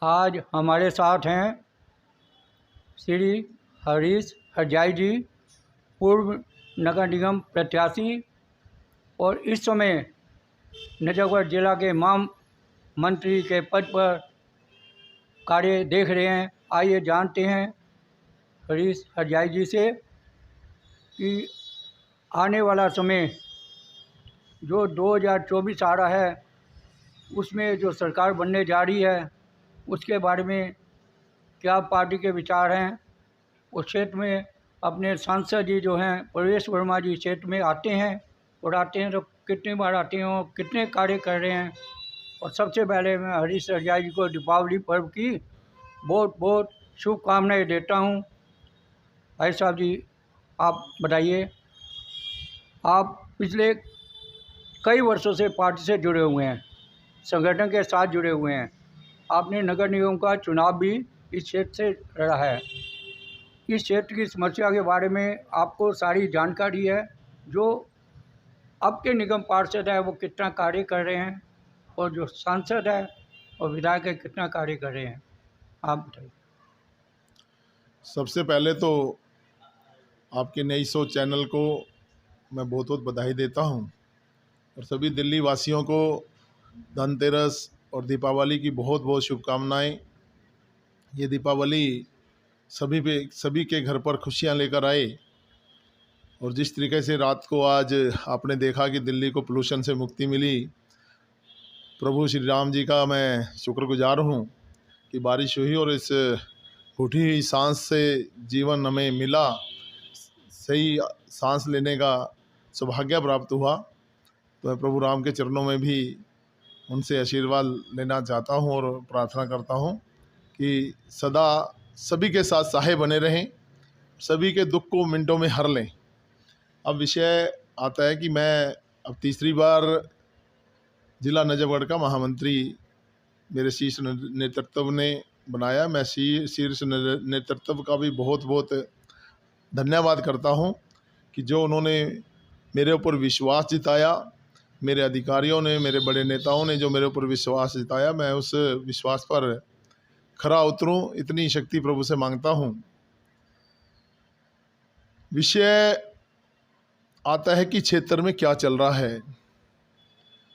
आज हमारे साथ हैं श्री हरीश हरजाई जी, पूर्व नगर निगम प्रत्याशी और इस समय नजफगढ़ जिला के महामंत्री के पद पर कार्य देख रहे हैं। आइए जानते हैं हरीश हरजाई जी से कि आने वाला समय जो 2024 आ रहा है उसमें जो सरकार बनने जा रही है उसके बारे में क्या पार्टी के विचार हैं। उस क्षेत्र में अपने सांसद जी जो हैं प्रवेश वर्मा जी क्षेत्र में आते हैं तो कितनी बार आते हैं और कितने कार्य कर रहे हैं। और सबसे पहले मैं हरीश हरजाई जी को दीपावली पर्व की बहुत बहुत शुभकामनाएं देता हूं। हरीश साहब जी, आप बताइए, आप पिछले कई वर्षों से पार्टी से जुड़े हुए हैं, संगठन के साथ जुड़े हुए हैं। आपने नगर निगम का चुनाव भी इस क्षेत्र से लड़ा है। इस क्षेत्र की समस्या के बारे में आपको सारी जानकारी है। जो अब के निगम पार्षद है वो कितना कार्य कर रहे हैं और जो सांसद है और विधायक है कितना कार्य कर रहे हैं, आप बताइए। सबसे पहले तो आपके नई शो चैनल को मैं बहुत बहुत बधाई देता हूं और सभी दिल्ली वासियों को धनतेरस और दीपावली की बहुत बहुत शुभकामनाएं। ये दीपावली सभी के घर पर खुशियां लेकर आए और जिस तरीके से रात को आज आपने देखा कि दिल्ली को पोल्यूशन से मुक्ति मिली, प्रभु श्री राम जी का मैं शुक्रगुजार हूँ कि बारिश हुई और इस घुटी हुई सांस से जीवन हमें मिला, सही सांस लेने का सौभाग्य प्राप्त हुआ। तो मैं प्रभु राम के चरणों में भी उनसे आशीर्वाद लेना चाहता हूँ और प्रार्थना करता हूँ कि सदा सभी के साथ सहाय बने रहें, सभी के दुख को मिनटों में हर लें। अब विषय आता है कि मैं अब तीसरी बार जिला नजफगढ़ का महामंत्री मेरे शीर्ष नेतृत्व ने बनाया। मैं शीर्ष नेतृत्व का भी बहुत बहुत धन्यवाद करता हूं कि जो उन्होंने मेरे ऊपर विश्वास जताया, मेरे अधिकारियों ने, मेरे बड़े नेताओं ने जो मेरे ऊपर विश्वास जताया, मैं उस विश्वास पर खरा उतरूं, इतनी शक्ति प्रभु से मांगता हूं। विषय आता है कि क्षेत्र में क्या चल रहा है।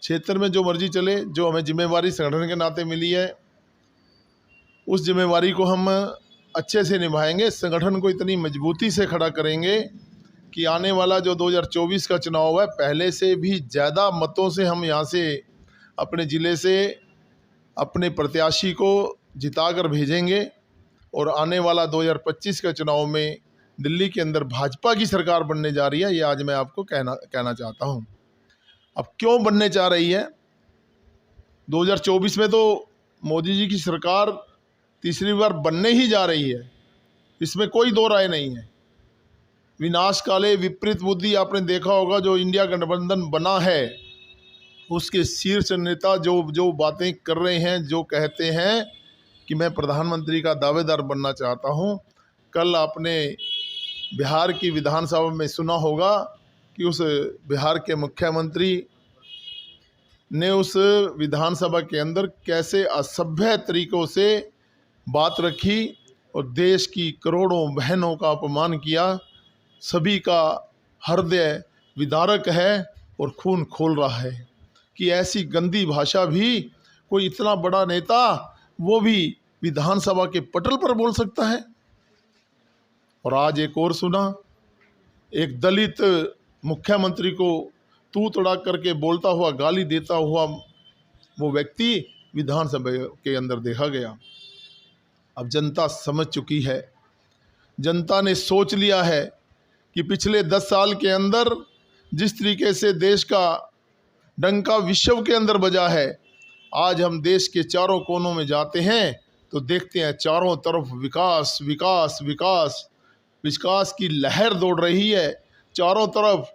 क्षेत्र में जो मर्जी चले, जो हमें जिम्मेवारी संगठन के नाते मिली है उस जिम्मेवारी को हम अच्छे से निभाएंगे। संगठन को इतनी मजबूती से खड़ा करेंगे कि आने वाला जो 2024 का चुनाव है पहले से भी ज़्यादा मतों से हम यहाँ से अपने ज़िले से अपने प्रत्याशी को जिताकर भेजेंगे और आने वाला 2025 का चुनाव में दिल्ली के अंदर भाजपा की सरकार बनने जा रही है। ये आज मैं आपको कहना चाहता हूँ। अब क्यों बनने चाह रही है? 2024 में तो मोदी जी की सरकार तीसरी बार बनने ही जा रही है, इसमें कोई दो राय नहीं है। विनाश काले विपरीत बुद्धि आपने देखा होगा, जो इंडिया गठबंधन बना है उसके शीर्ष नेता जो बातें कर रहे हैं, जो कहते हैं कि मैं प्रधानमंत्री का दावेदार बनना चाहता हूं। कल आपने बिहार की विधानसभा में सुना होगा कि उस बिहार के मुख्यमंत्री ने उस विधानसभा के अंदर कैसे असभ्य तरीकों से बात रखी और देश की करोड़ों बहनों का अपमान किया। सभी का हृदय विदारक है और खून खोल रहा है कि ऐसी गंदी भाषा भी कोई इतना बड़ा नेता वो भी विधानसभा के पटल पर बोल सकता है। और आज एक और सुना, एक दलित मुख्यमंत्री को तू तड़ा करके बोलता हुआ, गाली देता हुआ वो व्यक्ति विधानसभा के अंदर देखा गया। अब जनता समझ चुकी है, जनता ने सोच लिया है कि पिछले 10 साल के अंदर जिस तरीके से देश का डंका विश्व के अंदर बजा है, आज हम देश के चारों कोनों में जाते हैं तो देखते हैं चारों तरफ विकास विकास विकास विकास की लहर दौड़ रही है। चारों तरफ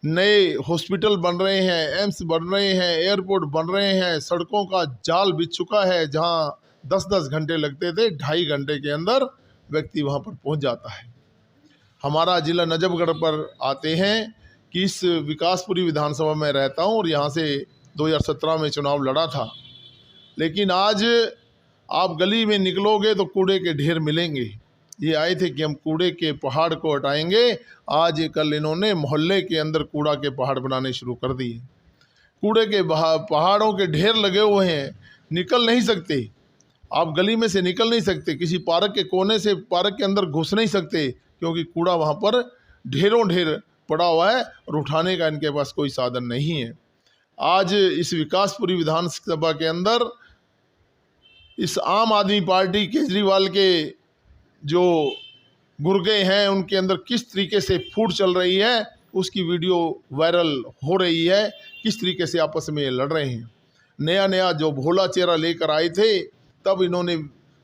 नए हॉस्पिटल बन रहे हैं, एम्स बन रहे हैं, एयरपोर्ट बन रहे हैं, सड़कों का जाल बिछ चुका है। जहां 10-10 घंटे लगते थे, 2.5 घंटे के अंदर व्यक्ति वहां पर पहुंच जाता है। हमारा जिला नजफगढ़ पर आते हैं कि इस विकासपुरी विधानसभा में रहता हूं और यहां से 2017 में चुनाव लड़ा था, लेकिन आज आप गली में निकलोगे तो कूड़े के ढेर मिलेंगे। ये आए थे कि हम कूड़े के पहाड़ को हटाएंगे, आज ये कल इन्होंने मोहल्ले के अंदर कूड़ा के पहाड़ बनाने शुरू कर दिए। कूड़े के पहाड़ों के ढेर लगे हुए हैं, निकल नहीं सकते, आप गली में से निकल नहीं सकते, किसी पार्क के कोने से पार्क के अंदर घुस नहीं सकते, क्योंकि कूड़ा वहाँ पर ढेरों ढेर पड़ा हुआ है और उठाने का इनके पास कोई साधन नहीं है। आज इस विकासपुरी विधानसभा के अंदर इस आम आदमी पार्टी केजरीवाल के जो गुर्गे हैं उनके अंदर किस तरीके से फूट चल रही है, उसकी वीडियो वायरल हो रही है, किस तरीके से आपस में ये लड़ रहे हैं। नया नया जो भोला चेहरा लेकर आए थे, तब इन्होंने,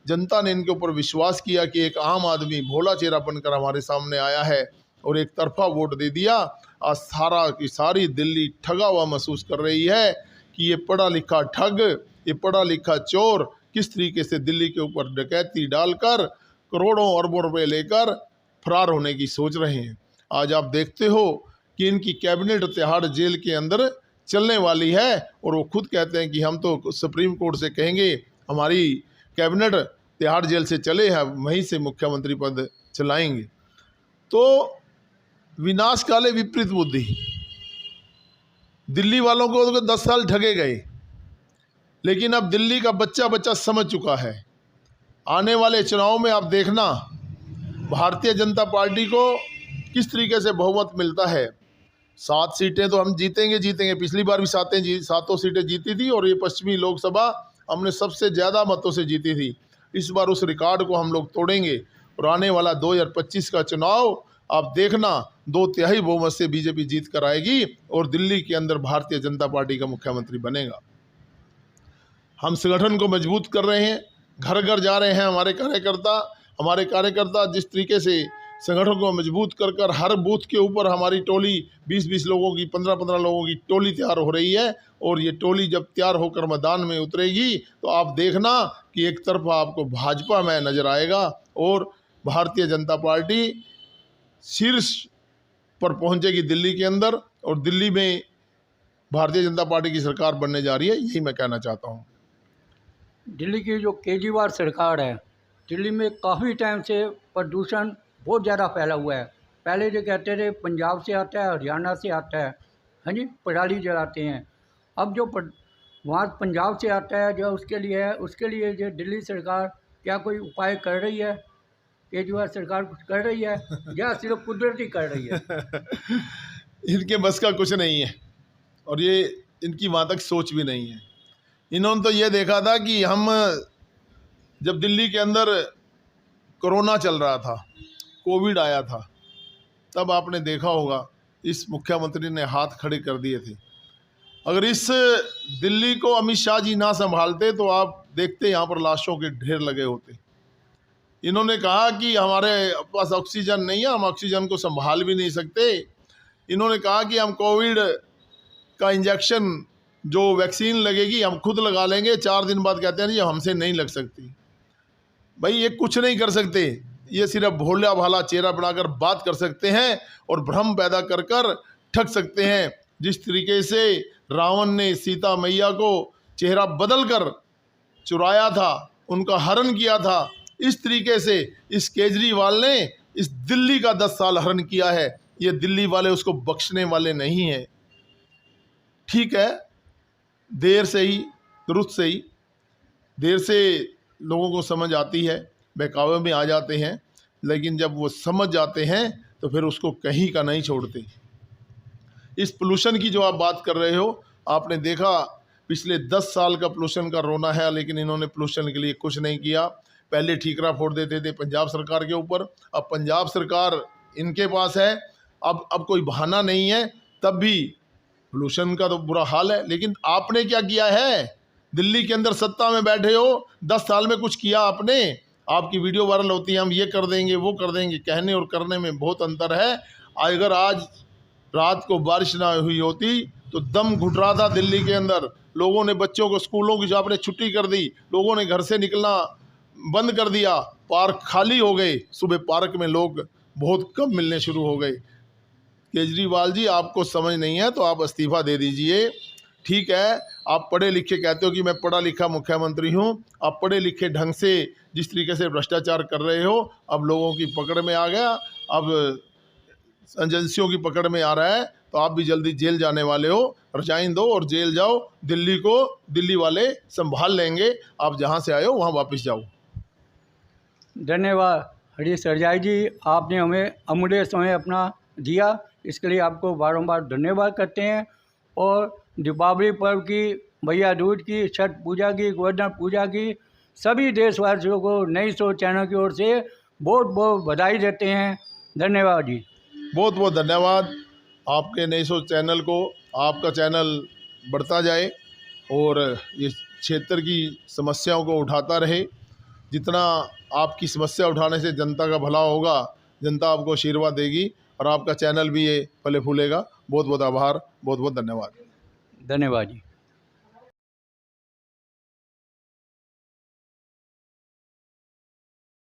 जनता ने इनके ऊपर विश्वास किया कि एक आम आदमी भोला चेहरा बनकर हमारे सामने आया है और एक तरफा वोट दे दिया। आज सारा की सारी दिल्ली ठगा हुआ महसूस कर रही है कि ये पढ़ा लिखा ठग, ये पढ़ा लिखा चोर किस तरीके से दिल्ली के ऊपर डकैती डालकर करोड़ों अरबों रुपए लेकर फरार होने की सोच रहे हैं। आज आप देखते हो कि इनकी कैबिनेट तिहाड़ जेल के अंदर चलने वाली है और वो खुद कहते हैं कि हम तो सुप्रीम कोर्ट से कहेंगे हमारी कैबिनेट तिहाड़ जेल से चले हैं, वहीं से मुख्यमंत्री पद चलाएंगे। तो विनाश काले विपरीत बुद्धि, दिल्ली वालों को तो 10 साल ठगे गए, लेकिन अब दिल्ली का बच्चा बच्चा समझ चुका है। आने वाले चुनाव में आप देखना भारतीय जनता पार्टी को किस तरीके से बहुमत मिलता है। 7 सीटें तो हम जीतेंगे। पिछली बार भी 7 सीटें जीती थी और ये पश्चिमी लोकसभा हमने सबसे ज़्यादा मतों से जीती थी। इस बार उस रिकॉर्ड को हम लोग तोड़ेंगे और आने वाला 2025 का चुनाव आप देखना 2/3 बहुमत से बीजेपी जीत कर आएगी और दिल्ली के अंदर भारतीय जनता पार्टी का मुख्यमंत्री बनेगा। हम संगठन को मजबूत कर रहे हैं, घर घर जा रहे हैं हमारे कार्यकर्ता जिस तरीके से संगठन को मजबूत कर कर हर बूथ के ऊपर हमारी टोली 20-20 लोगों की, 15-15 लोगों की टोली तैयार हो रही है। और ये टोली जब तैयार होकर मैदान में उतरेगी तो आप देखना कि एक तरफा आपको भाजपा में नज़र आएगा और भारतीय जनता पार्टी शीर्ष पर पहुंचेगी दिल्ली के अंदर, और दिल्ली में भारतीय जनता पार्टी की सरकार बनने जा रही है। यही मैं कहना चाहता हूँ। दिल्ली की जो केजरीवाल सरकार है, दिल्ली में काफ़ी टाइम से प्रदूषण बहुत ज़्यादा फैला हुआ है। पहले जो कहते थे पंजाब से आता है, हरियाणा से आता है, हाँ जी, पराली जलाते हैं। अब जो वहाँ पंजाब से आता है जो उसके लिए जो दिल्ली सरकार क्या कोई उपाय कर रही है? केजरीवाल सरकार कुछ कर रही है या सिर्फ कुदरती कर रही है? इनके बस का कुछ नहीं है और ये इनकी वहाँ तक सोच भी नहीं है। इन्होंने तो ये देखा था कि हम जब दिल्ली के अंदर कोरोना चल रहा था, कोविड आया था, तब आपने देखा होगा इस मुख्यमंत्री ने हाथ खड़े कर दिए थे। अगर इस दिल्ली को अमित शाह जी ना संभालते तो आप देखते यहाँ पर लाशों के ढेर लगे होते। इन्होंने कहा कि हमारे पास ऑक्सीजन नहीं है, हम ऑक्सीजन को संभाल भी नहीं सकते। इन्होंने कहा कि हम कोविड का इंजेक्शन जो वैक्सीन लगेगी हम खुद लगा लेंगे। 4 दिन बाद कहते हैं जी हमसे नहीं लग सकती। भाई ये कुछ नहीं कर सकते, ये सिर्फ भोला भाला चेहरा बनाकर बात कर सकते हैं और भ्रम पैदा कर कर ठग सकते हैं। जिस तरीके से रावण ने सीता मैया को चेहरा बदल कर चुराया था, उनका हरण किया था, इस तरीके से इस केजरीवाल ने इस दिल्ली का 10 साल हरण किया है। ये दिल्ली वाले उसको बख्शने वाले नहीं हैं। ठीक है, देर से ही दुरुस्त से ही देर से लोगों को समझ आती है, बहकावे में आ जाते हैं, लेकिन जब वो समझ जाते हैं तो फिर उसको कहीं का नहीं छोड़ते। इस पोल्यूशन की जो आप बात कर रहे हो, आपने देखा पिछले 10 साल का पोल्यूशन का रोना है, लेकिन इन्होंने पोल्यूशन के लिए कुछ नहीं किया। पहले ठीकरा फोड़ देते थे पंजाब सरकार के ऊपर, अब पंजाब सरकार इनके पास है, अब कोई बहाना नहीं है। तब भी पोल्यूशन का तो बुरा हाल है, लेकिन आपने क्या किया है? दिल्ली के अंदर सत्ता में बैठे हो, 10 साल में कुछ किया आपने? आपकी वीडियो वायरल होती है, हम ये कर देंगे वो कर देंगे, कहने और करने में बहुत अंतर है। अगर आज रात को बारिश ना हुई होती तो दम घुट रहा था दिल्ली के अंदर। लोगों ने बच्चों को स्कूलों की आपने छुट्टी कर दी, लोगों ने घर से निकलना बंद कर दिया, पार्क खाली हो गए, सुबह पार्क में लोग बहुत कम मिलने शुरू हो गए। केजरीवाल जी, आपको समझ नहीं है तो आप इस्तीफ़ा दे दीजिए। ठीक है, आप पढ़े लिखे कहते हो कि मैं पढ़ा लिखा मुख्यमंत्री हूँ, आप पढ़े लिखे ढंग से जिस तरीके से भ्रष्टाचार कर रहे हो अब लोगों की पकड़ में आ गया, अब एजेंसियों की पकड़ में आ रहा है, तो आप भी जल्दी जेल जाने वाले हो। रिजाइन दो और जेल जाओ। दिल्ली को दिल्ली वाले संभाल लेंगे, आप जहाँ से आए हो वहाँ वापस जाओ। धन्यवाद हरीश हरजाई जी, आपने हमें अमूल्य समय अपना दिया, इसके लिए आपको बारंबार धन्यवाद करते हैं। और दीपावली पर्व की, भैया दूज की, छठ पूजा की, गोवर्धन पूजा की सभी देशवासियों को नई सोच चैनल की ओर से बहुत बहुत बधाई देते हैं। धन्यवाद जी। बहुत बहुत धन्यवाद आपके नई सोच चैनल को। आपका चैनल बढ़ता जाए और ये क्षेत्र की समस्याओं को उठाता रहे। जितना आपकी समस्या उठाने से जनता का भला होगा, जनता आपको आशीर्वाद देगी और आपका चैनल भी ये फले फूलेगा। बहुत बहुत आभार, बहुत बहुत धन्यवाद। धन्यवाद जी।